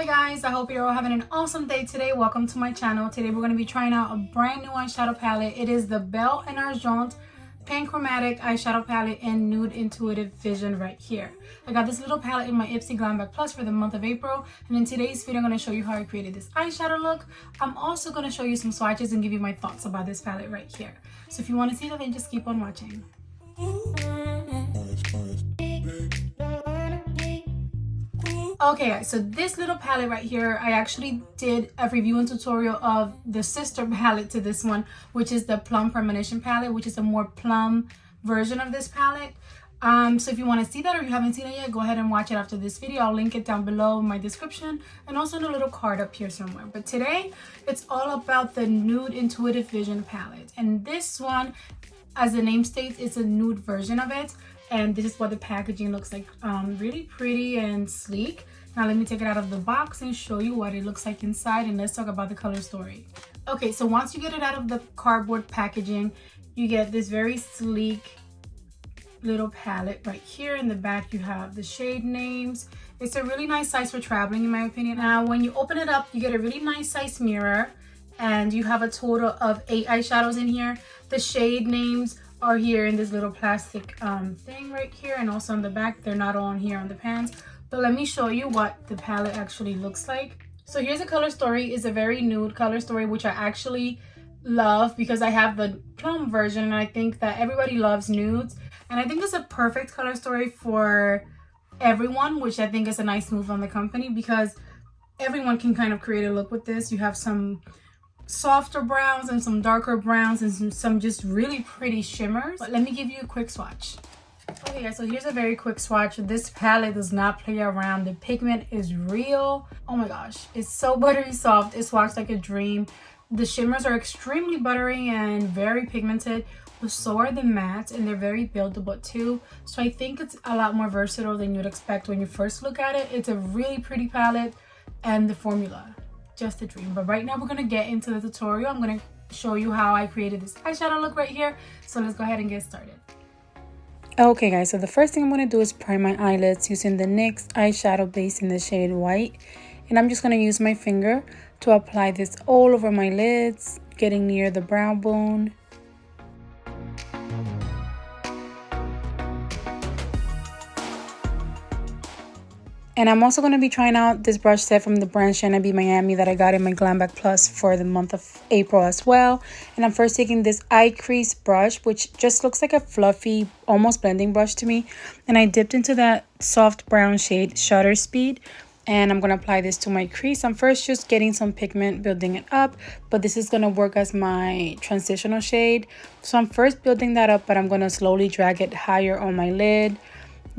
Hey guys, I hope you're all having an awesome day today. Welcome to my channel. Today we're going to be trying out a brand new eyeshadow palette. It is the Belle and ARGENT Panchromatic eyeshadow palette in Nude Intuitive Vision right here. I got this little palette in my Ipsy Glam Bag Plus for the month of April, and in today's video I'm going to show you how I created this eyeshadow look. I'm also going to show you some swatches and give you my thoughts about this palette right here. So if you want to see that, then just keep on watching. Okay guys, so this little palette right here, I actually did a review and tutorial of the sister palette to this one, which is the Plum Premonition palette, which is a more plum version of this palette. So if you want to see that or you haven't seen it yet, go ahead and watch it after this video. I'll link it down below in my description and also in a little card up here somewhere. But today, it's all about the Nude Intuitive Vision palette. And this one, as the name states, it's a nude version of it. And this is what the packaging looks like, really pretty and sleek. Now let me take it out of the box and show you what it looks like inside, and let's talk about the color story. Okay, so once you get it out of the cardboard packaging, you get this very sleek little palette right here. In the back you have the shade names. It's a really nice size for traveling in my opinion. Now when you open it up, you get a really nice size mirror, and you have a total of 8 eyeshadows in here. The shade names are here in this little plastic thing right here, and also on the back. They're not on here on the pans, but let me show you what the palette actually looks like. So here's the color story. It's a very nude color story, which I actually love because I have the plum version, and I think that everybody loves nudes, and I think it's a perfect color story for everyone, which I think is a nice move on the company because everyone can kind of create a look with this. You have some softer browns and some darker browns and some just really pretty shimmers. But let me give you a quick swatch. Okay guys, so here's a very quick swatch. This palette does not play around. The pigment is real. Oh my gosh, it's so buttery soft. It swatched like a dream. The shimmers are extremely buttery and very pigmented, but so are the mattes, and they're very buildable too. So I think it's a lot more versatile than you'd expect when you first look at it. It's a really pretty palette, and the formula, just a dream. But right now we're gonna get into the tutorial. I'm gonna show you how I created this eyeshadow look right here. So let's go ahead and get started. Okay guys, so the first thing I'm gonna do is prime my eyelids using the NYX eyeshadow base in the shade White. And I'm just gonna use my finger to apply this all over my lids, getting near the brow bone. And I'm also going to be trying out this brush set from the brand Shanna B Miami that I got in my Glam Bag Plus for the month of April as well. And I'm first taking this eye crease brush, which just looks like a fluffy, almost blending brush to me. And I dipped into that soft brown shade Shutter Speed. And I'm going to apply this to my crease. I'm first just getting some pigment, building it up. But this is going to work as my transitional shade. So I'm first building that up, but I'm going to slowly drag it higher on my lid,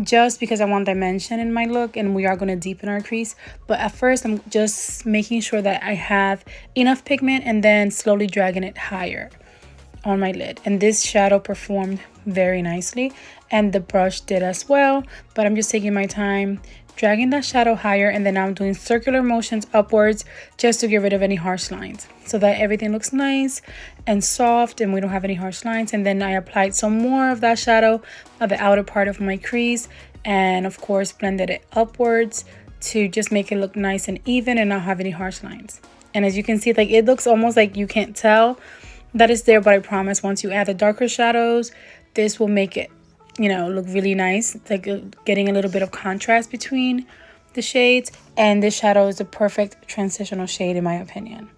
just because I want dimension in my look, and we are going to deepen our crease. But at first I'm just making sure that I have enough pigment and then slowly dragging it higher on my lid. And this shadow performed very nicely, and the brush did as well. But I'm just taking my time dragging that shadow higher, and then I'm doing circular motions upwards just to get rid of any harsh lines so that everything looks nice and soft and we don't have any harsh lines. And then I applied some more of that shadow at the outer part of my crease, and of course blended it upwards to just make it look nice and even and not have any harsh lines. And as you can see, like, it looks almost like you can't tell that it's there, but I promise once you add the darker shadows, this will make it, you know, look really nice, like getting a little bit of contrast between the shades. And this shadow is the perfect transitional shade in my opinion.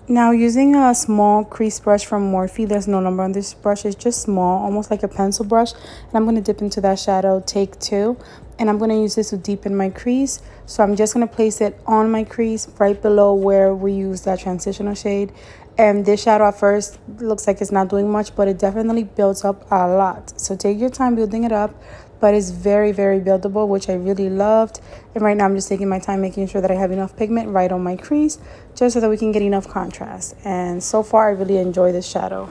Now using a small crease brush from Morphe, there's no number on this brush, it's just small, almost like a pencil brush, and I'm going to dip into that shadow, take 2, and I'm going to use this to deepen my crease. So I'm just going to place it on my crease right below where we use that transitional shade. And this shadow at first looks like it's not doing much, but it definitely builds up a lot. So take your time building it up, but it's very, very buildable, which I really loved. And right now I'm just taking my time making sure that I have enough pigment right on my crease, just so that we can get enough contrast. And so far I really enjoy this shadow.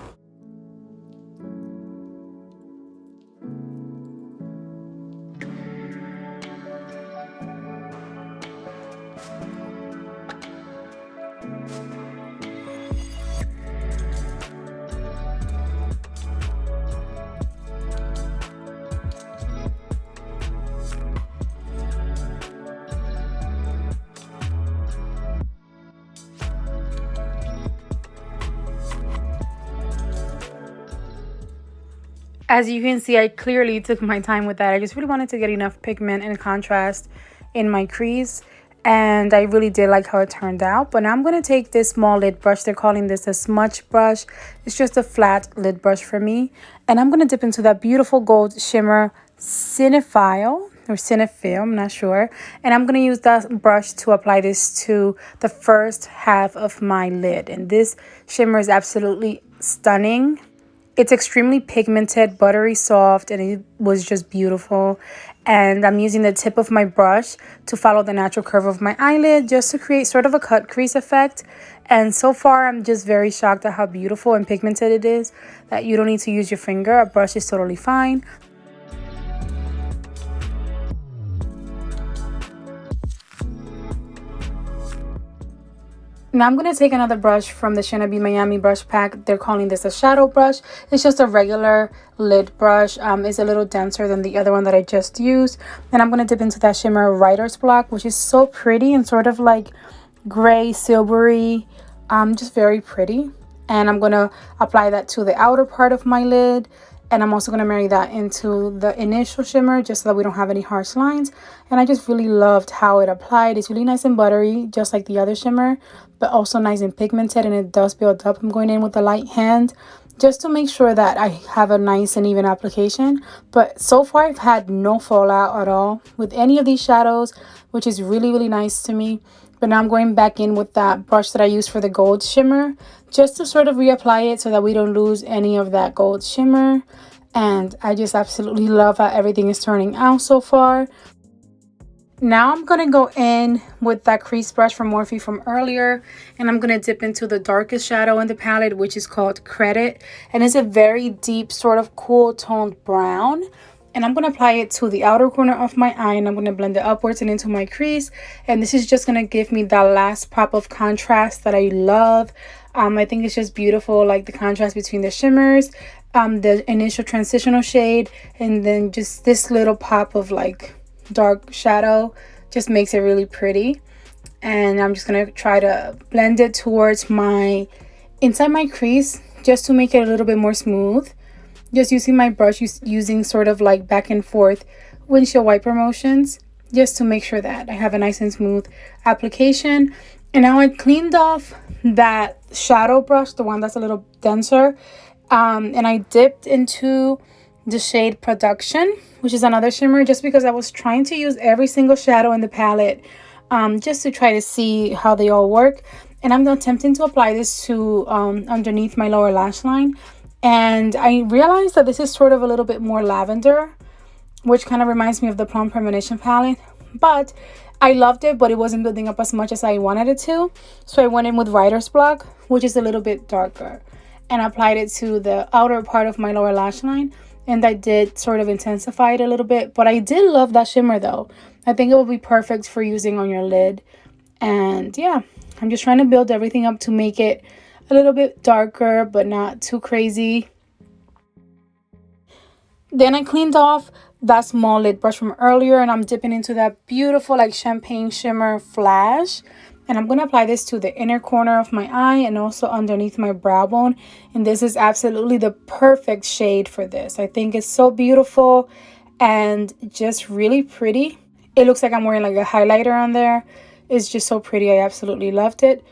As you can see, I clearly took my time with that. I just really wanted to get enough pigment and contrast in my crease. And I really did like how it turned out. But now I'm going to take this small lid brush. They're calling this a smudge brush. It's just a flat lid brush for me. And I'm going to dip into that beautiful gold shimmer Cinephile or Cinephile, I'm not sure. And I'm going to use that brush to apply this to the first half of my lid. And this shimmer is absolutely stunning. It's extremely pigmented, buttery soft, and it was just beautiful. And I'm using the tip of my brush to follow the natural curve of my eyelid just to create sort of a cut crease effect. And so far, I'm just very shocked at how beautiful and pigmented it is that you don't need to use your finger. A brush is totally fine. Now I'm going to take another brush from the Shana Miami brush pack. They're calling this a shadow brush. It's just a regular lid brush. It's a little denser than the other one that I just used. And I'm going to dip into that shimmer Writer's Block, which is so pretty and sort of like gray, silvery, just very pretty. And I'm going to apply that to the outer part of my lid. And I'm also going to marry that into the initial shimmer just so that we don't have any harsh lines. And I just really loved how it applied. It's really nice and buttery, just like the other shimmer, but also nice and pigmented, and it does build up. I'm going in with a light hand just to make sure that I have a nice and even application. But so far, I've had no fallout at all with any of these shadows, which is really, really nice to me. But now I'm going back in with that brush that I used for the gold shimmer just to sort of reapply it so that we don't lose any of that gold shimmer. And I just absolutely love how everything is turning out so far. Now I'm going to go in with that crease brush from Morphe from earlier, and I'm going to dip into the darkest shadow in the palette, which is called Credit. And it's a very deep sort of cool toned brown. And I'm going to apply it to the outer corner of my eye, and I'm going to blend it upwards and into my crease. And this is just going to give me that last pop of contrast that I love. I think it's just beautiful, like the contrast between the shimmers, the initial transitional shade, and then just this little pop of like dark shadow just makes it really pretty. And I'm just going to try to blend it towards my inside my crease just to make it a little bit more smooth. Just using my brush, using sort of like back and forth windshield wiper motions just to make sure that I have a nice and smooth application. And now I cleaned off that shadow brush, the one that's a little denser, and I dipped into the shade Production, which is another shimmer, just because I was trying to use every single shadow in the palette just to try to see how they all work. And I'm attempting to apply this to underneath my lower lash line. And I realized that this is sort of a little bit more lavender, which kind of reminds me of the Plum Premonition palette. But I loved it, but it wasn't building up as much as I wanted it to. So I went in with Writer's Block, which is a little bit darker, and applied it to the outer part of my lower lash line. And I did sort of intensify it a little bit. But I did love that shimmer, though. I think it will be perfect for using on your lid. And yeah, I'm just trying to build everything up to make it a little bit darker, but not too crazy. Then I cleaned off that small lid brush from earlier, and I'm dipping into that beautiful like champagne shimmer Flash. And I'm going to apply this to the inner corner of my eye and also underneath my brow bone. And this is absolutely the perfect shade for this. I think it's so beautiful and just really pretty. It looks like I'm wearing like a highlighter on there. It's just so pretty. I absolutely loved it.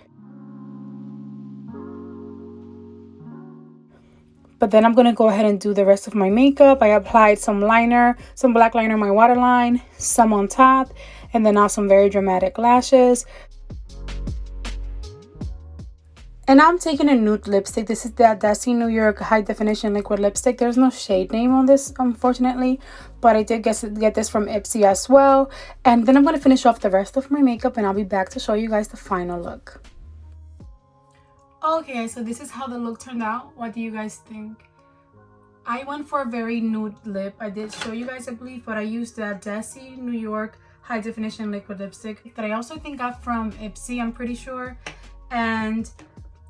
But then I'm going to go ahead and do the rest of my makeup. I applied some liner, some black liner on my waterline, some on top, and then now some very dramatic lashes. And now I'm taking a nude lipstick. This is the Desi New York High Definition Liquid Lipstick. There's no shade name on this, unfortunately, but I did get this from Ipsy as well. And then I'm going to finish off the rest of my makeup, and I'll be back to show you guys the final look. Okay, so this is how the look turned out. What do you guys think? I went for a very nude lip. I did show you guys, I believe, but I used the Desi New York High Definition Liquid Lipstick that I also think got from Ipsy, I'm pretty sure. And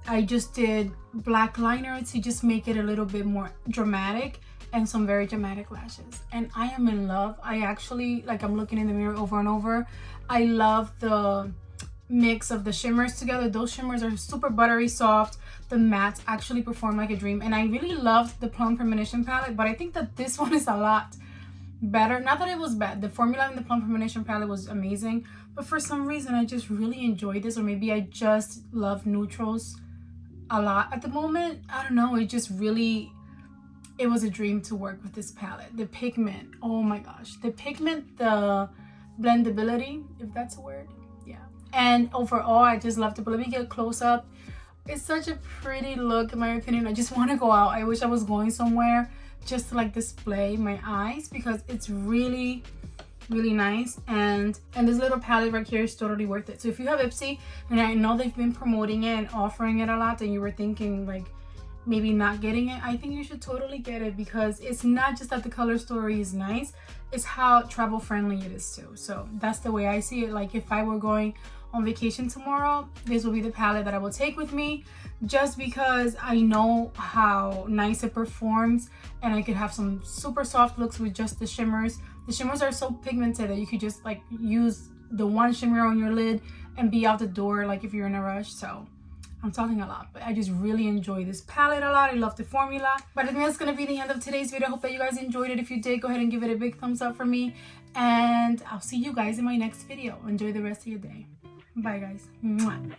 I just did black liner to just make it a little bit more dramatic and some very dramatic lashes. And I am in love. I actually, like, I'm looking in the mirror over and over. I love the mix of the shimmers together. Those shimmers are super buttery soft. The mattes actually perform like a dream, and I really loved the Plum Premonition palette, but I think that this one is a lot better. Not that it was bad, the formula in the Plum Premonition palette was amazing, but for some reason I just really enjoyed this, or maybe I just love neutrals a lot at the moment. I don't know, it just really, it was a dream to work with this palette. The pigment, oh my gosh, the pigment, the blendability, if that's a word, yeah. And overall, I just loved it. But let me get a close up. It's such a pretty look, in my opinion. I just want to go out. I wish I was going somewhere just to like display my eyes, because it's really, really nice. And this little palette right here is totally worth it. So if you have Ipsy, and I know they've been promoting it and offering it a lot, and you were thinking like maybe not getting it, I think you should totally get it, because it's not just that the color story is nice, it's how travel friendly it is too. So that's the way I see it. Like if I were going on vacation tomorrow, this will be the palette that I will take with me, just because I know how nice it performs, and I could have some super soft looks with just the shimmers. The shimmers are so pigmented that you could just like use the one shimmer on your lid and be out the door, like if you're in a rush. So I'm talking a lot, but I just really enjoy this palette a lot. I love the formula. But I think that's gonna be the end of today's video. I hope that you guys enjoyed it. If you did, go ahead and give it a big thumbs up for me, and I'll see you guys in my next video. Enjoy the rest of your day. Bye guys. Mwah.